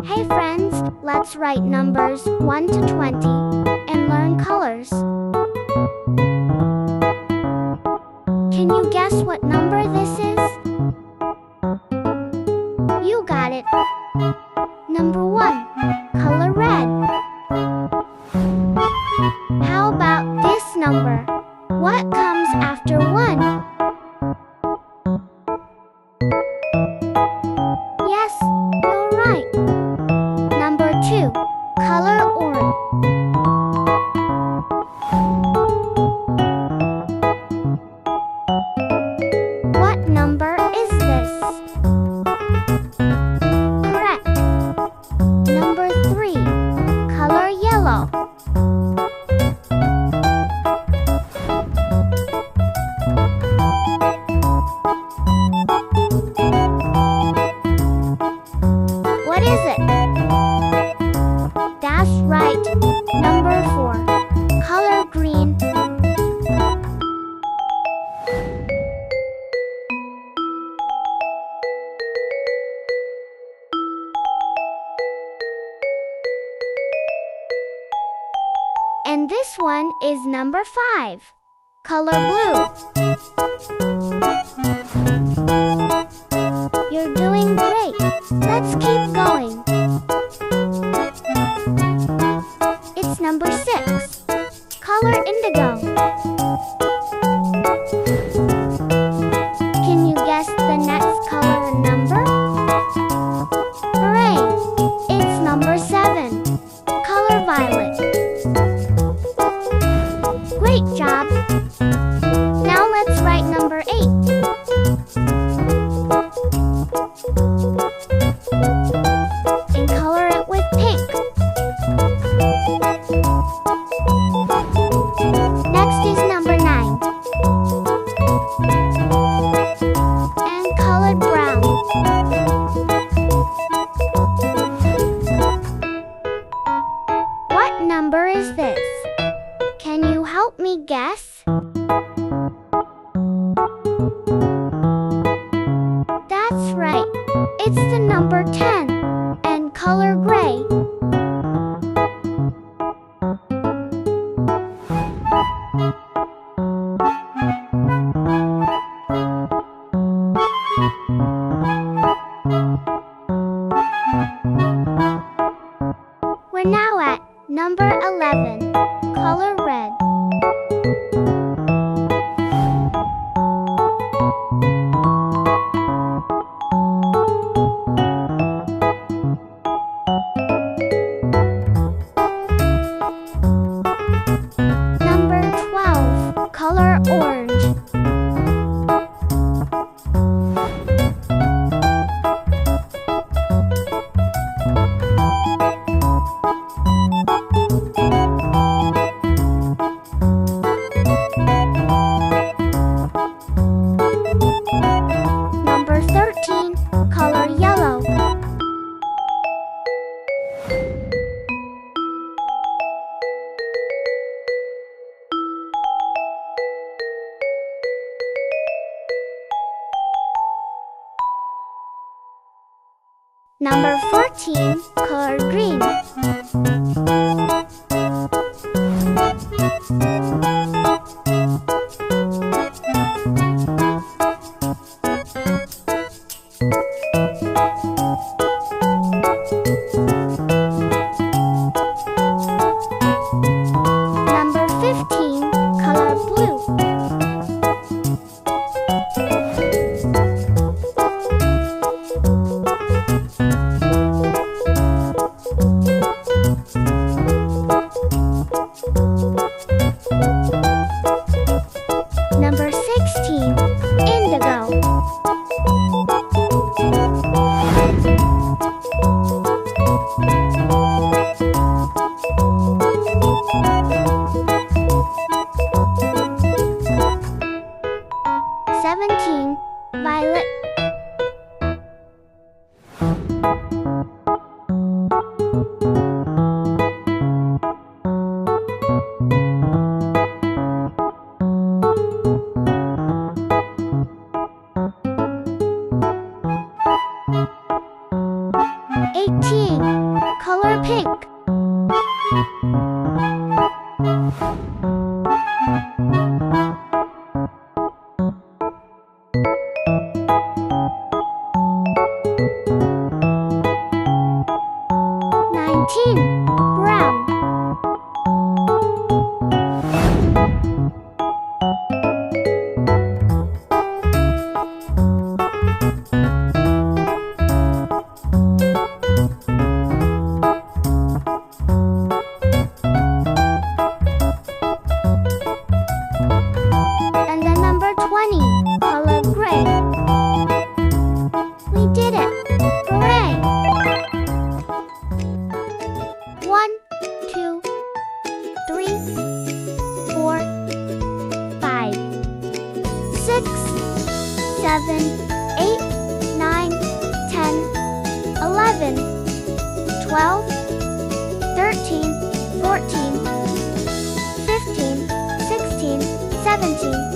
Hey friends, let's write numbers 1 to 20 and learn colors. Can you guess what number this is? You got it. Number 1, color red. How about this number? What comes after 1? Yes, you're right. Number 2, color orange. What number is this? Correct. Number 3, color yellow. What is it? That's right. Number 4, color green. And this one is number 5, color blue. You're doing great. Let's keep going. It's number 6, color indigo. Can you guess the next color and number? Hooray! It's number 7, color violet. Great job! Now let's write number 8. And color it with pink. Next is number 9. And colored brown. What number is this? Can you help me guess? That's right. It's the number 10 and color gray. We're now at number 11, color red. Number 12, color orange. Number 13, color yellow. Number 14, color green. Number 15, color blue. Color pink. 19. Brown. 20. Color gray. We did it! Hooray! 1, 2, 3, 4, 5, 6, 7, 8, 9, 10, 11, 12, 13, 14, 15, 16, 17,